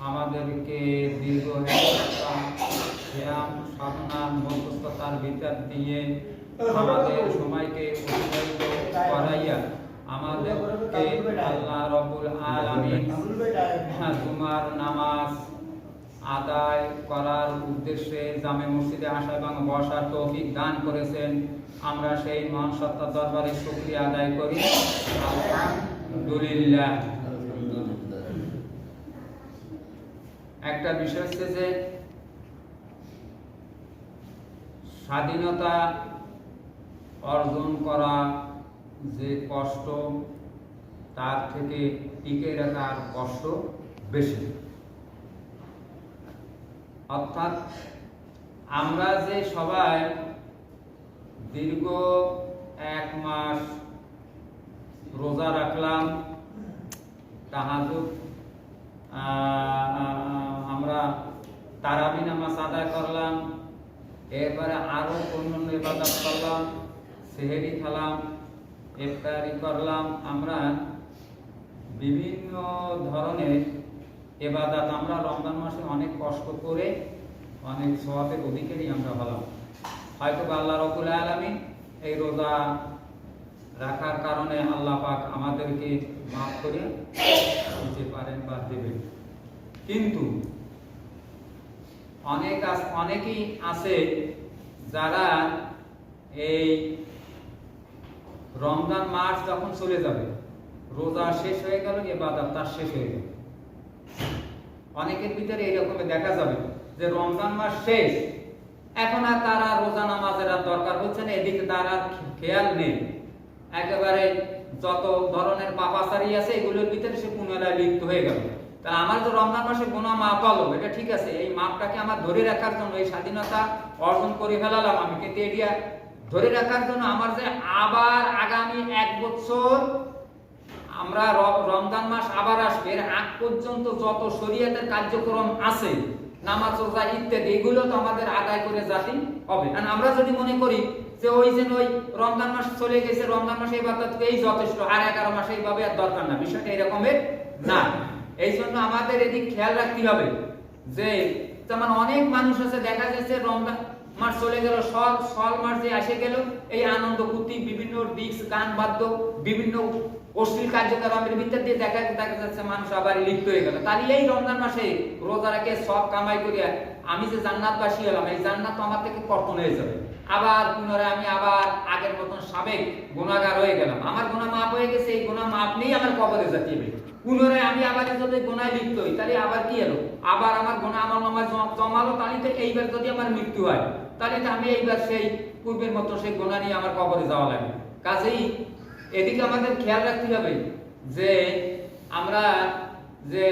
আমাদেরকে দীর্ঘ শ্যাম সাধনার মধ্যস্থতার ভিতর দিয়ে আমাদের সময়কে অতিবাহিত করাইয়া আমাদেরকে আল্লাহ রাব্বুল আলামিন জুমার নামাজ আদায় করার উদ্দেশ্যে জামে মসজিদে আসা এবং বসার তৌফিক দান করেছেন। আমরা সেই মহান সত্তার দরবারে শুকরিয়া আদায় করি, আলহামদুলিল্লাহ। একটা বিষয় হচ্ছে যে স্বাধীনতা অর্জন করা যে কষ্ট, তার থেকে টিকে রাখার কষ্ট বেশি। অর্থাৎ আমরা যে সবাই দীর্ঘ 1 মাস রোজা রাখলাম, তাহাজ্জুদ আমরা তারাবি নামাজ আদায় করলাম, এরপরে আরো অন্যান্য ইবাদত করলাম, সেহরি খেলাম, ইফতারি করলাম, আমরা বিভিন্ন ধরনের ইবাদত আমরা রমজান মাসে অনেক কষ্ট করে অনেক সওয়াবের অধিকারী আমরা হলাম। হয়তো আল্লাহ রাব্বুল আলামিন এই রোজা রাখার কারণে আল্লাহ পাক আমাদেরকে মাফ করে দিতে পারেন বা দেবেন। কিন্তু অনেকেই আছে যারা এই রমজান মাস যখন চলে যাবে, রোজা শেষ হয়ে গেল, ইবাদত তার শেষ হয়ে গেল। অনেকের ভিতরে এইরকম দেখা যাবে যে রমজান মাস শেষ, এখন আর তারা রোজা নামাজের আর দরকার হচ্ছে না, এদিকে তার আর খেয়াল নেই, একেবারে যত ধরনের পাপাচারি আছে এগুলোর ভিতরে সে পুনরায় লিপ্ত হয়ে গেল। তা আমার তো রমজান মাসে গুনাহ মাফ হলো, এটা ঠিক আছে, এই মাপটাকে আমার ধরে রাখার জন্য, এই স্বাধীনতা অর্জন করে ফেলালাম আমি, কিন্তু এটা ধরে রাখার জন্য আমার যে আবার আগামী 1 বছর আমরা রমজান মাস আবার আসবে, এর আগ পর্যন্ত যত শরীয়তের কার্যক্রম আছে, নামাজ রোজা ইত্যাদি, এগুলো তো আমাদের আদায় করে যেতে হবে। আর আমরা যদি মনে করি যে ওই রমজান মাস চলে গেছে, রমজান মাসে ইবাদত এই যথেষ্ট, আর 11 মাসে এইভাবে আর দরকার না, বিষয়টা এরকমের না। এই জন্য আমাদের এদিক খেয়াল রাখতে হবে যে যেমন অনেক মানুষ আছে দেখা যাচ্ছে রমজান মাস চলে গেল, সল মাস যে এসে গেল, এই আনন্দ ফুর্তি, বিভিন্ন ডিস্ক, গান বাদ্য, বিভিন্ন অশ্লীল কার্যক্রমের ভিতর দিয়ে দেখা যাচ্ছে মানুষ আবার লিপ্ত হয়ে গেল। তাহলে এই রমজান মাসে রোজা রেখে সব কামাই করিয়া আমি যে জান্নাতবাসী হলাম, এই জান্নাত আমার থেকে কর্তন হয়ে যাবে। আবার পুনরায় আমি আবার আগের মতন সাবেক গুনাহগার হয়ে গেলাম, আমার গুনাহ মাফ হয়ে গেছে, এই গুনাহ মাফ নেই, আমার কবরে যেতে হবে। পুনরায় আমি আবার যদি গুনাহে লিপ্ত হই, তাহলে আবার কি হলো, আবার আমার গুনাহ আমার নামায় জমালো, তাহলে তো এইবার যদি আমার মৃত্যু হয়, তাহলে তো আমি এইবার সেই পূর্বের মতো সেই গুনাহ নিয়ে আমার কবরে যাওয়া লাগবে। কাজেই এদিকে আমাদের খেয়াল রাখতে হবে যে আমরা যে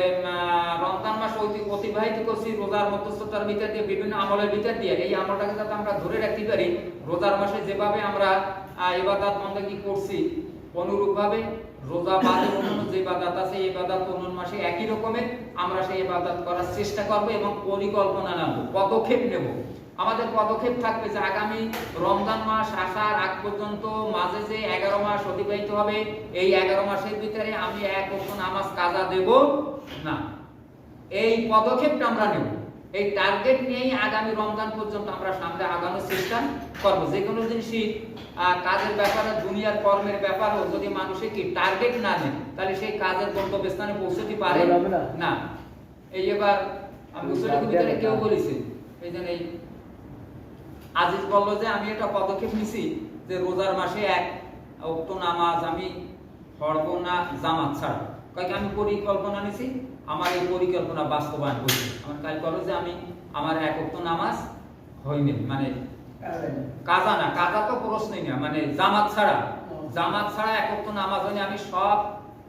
রমজান মাস অতিবাহিত করছি রোজার মধ্যস্থতার ভিতর দিয়ে, বিভিন্ন আমলের ভিতর দিয়ে, এই আমলটাকে যাতে আমরা ধরে রাখতে পারি, রোজার মাসে যেভাবে আমরা ইবাদত বন্দেগী করছি, অনুরূপভাবে রোজা বাদে অন্যান্য যে ইবাদত আছে, এই ইবাদত অন্য মাসে একই রকমের আমরা সেই ইবাদত করার চেষ্টা করব এবং পরিকল্পনা নেব, পদক্ষেপ নেব। আমাদের পদক্ষেপ থাকবে যে আগামী রমজান মাস আসার আগ পর্যন্ত মাঝে যে 11 মাস অতিবাহিত হবে, এই 11 মাসের ভিতরে আমি 1 ওয়াক্ত নামাজ কাজা দেব না। এই পদক্ষেপটা আমরা নেব, এই টার্গেট নিয়েই আগামী রমজান পর্যন্ত আমরা সামনে আগানোর চেষ্টা করব। যে কোনো জিনিসই কাজের ব্যাপারে, দুনিয়ার কর্মের ব্যাপারেও যদি মানুষে কি টার্গেট না নেয়, তাহলে সেই কাজের গন্তব্যস্থানে পৌঁছতে পারে না। এই এবার মুসলিমের ভিতরে কেউ বলেছে, এই জন্য এই আজিজ বলল যে আমি একটা পদক্ষেপ নিছি যে রোজার মাসে 1 ওয়াক্ত নামাজ আমি পড়ব না জামাত ছাড়া। কয়েক আমি পরিকল্পনা নিছি, আমার এই পরিকল্পনা বাস্তবায়ন করছি। আমার কাল করো যে আমি আমার 1 ওয়াক্ত নামাজ হয়নি, মানে কাজা না, কাজা তো প্রশ্নই না, মানে জামাত ছাড়া 1 ওয়াক্ত নামাজ হয়নি। আমি সব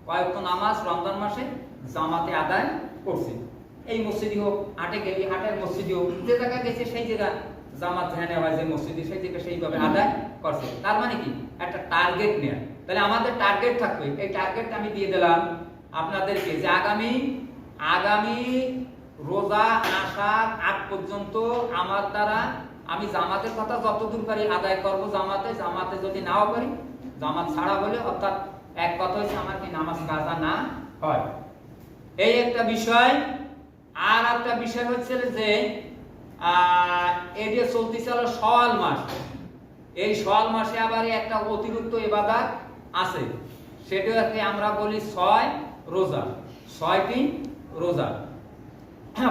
কয়েকটা নামাজ রমজান মাসে জামাতে আদায় করছি। এই মসজিদই হোক, হাটে গেলি হাটের মসজিদই হোক, যে জায়গা গেছে সেই জায়গা জামাত ধ্যানে হয়, যে মসজিদে সেই জায়গা সেইভাবে আদায় করছে। তার মানে কি একটা টার্গেট নেয়া। তাহলে আমাদের টার্গেট থাকবে, এই টার্গেটটা আমি দিয়ে দিলাম আপনাদেরকে যে আগামী রোজা আসার আগ পর্যন্ত আমার দ্বারা আমি জামাতের কথা যতদূর পারি আদায় করব। জামাতে যদি নাও পারি, জামাত ছাড়া বলে, অর্থাৎ এক কথা হচ্ছে আমার কি নামাজ কাজা না হয়। এই একটা বিষয় আর একটা বিষয় হচ্ছে যে এই যে চলতেছিল শাওয়াল মাস, এই শাওয়াল মাসে আবার একটা অতিরিক্ত ইবাদত আছে, সেটাকে আমরা বলি 6 রোজা, 6টি রোজা।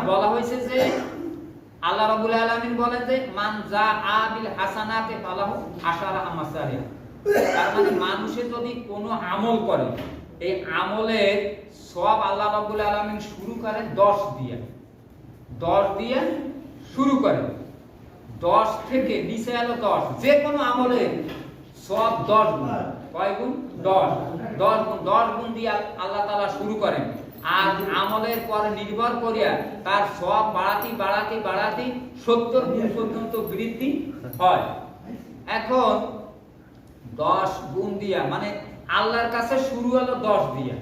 বলা হয়েছে যে আল্লাহ রাব্বুল আলামিন বলেন যে মান জাআ বিল হাসানাতি ফালাহু আশারা আমসালিহা। তার মানে মানুষে যদি কোনো আমল করে, এই আমলের সওয়াব আল্লাহ রাব্বুল আলামিন শুরু করেন 10 দিয়ে, 10 দিয়ে শুরু করেন। 10 থেকে নিচে এলো 10, যে কোনো আমলের সওয়াব 10 গুণ। কয় গুণ? 10 গুণ, 10 গুণ দিয়ে আল্লাহ তাআলা শুরু করেন। আর আমলের পর নির্ভর করিয়া তার সওয়াব বাড়াতে 70 গুণ পর্যন্ত বৃদ্ধি হয়। এখন 10 গুণ দিয়া মানে আল্লাহর কাছে শুরু হলো 10 দিয়া,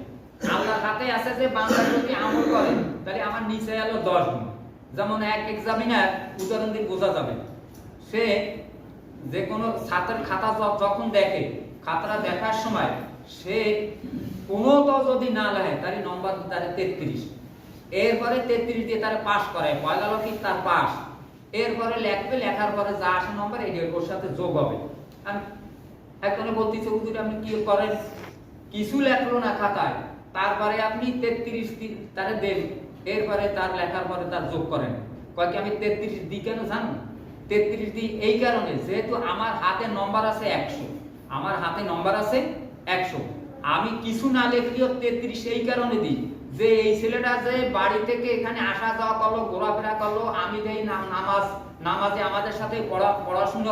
আল্লাহর হাতে আছে যে বান্দা যদি আমল করে তাহলে আমার নিচে এলো 10 গুণ। যেমন এক এক্সামিনার উদাহরণ দিয়ে বোঝা যাবে, সে যে কোনো ছাত্রের খাতা যখন দেখে, খাতাটা দেখার সময় সে কোনো তো যদি না লাগে তাহলে নম্বর তার 33, এরপরে 33 দিয়ে তার পাস করায়, পয়লা লক্ষিক তার পাস, এরপরে লেখবে, লেখার পরে যা আসে নম্বর এই ওর সাথে যোগ হবে। আমি একজনে বলতেছে হুজুর আপনি কি করেন, কিছু লেখলো না খাতায়, তারপরে আপনি 33 তারে দেন, এরপরে তার লেখার পরে তার যোগ করেন। কয় কি আমি 33 দিই কেন জানো? 33 দিই এই কারণে যেহেতু আমার হাতে নম্বর আছে 100, আমার হাতে নম্বর আছে 100, আমি কিছু না লেখলেও 33 এই কারণে দিই যে এই ছেলেটা যে বাড়ি থেকে এখানে আসা যাওয়া করলো, ঘোরাফেরা করলো, আমি দেই নামাজে আমাদের সাথে পড়াশোনা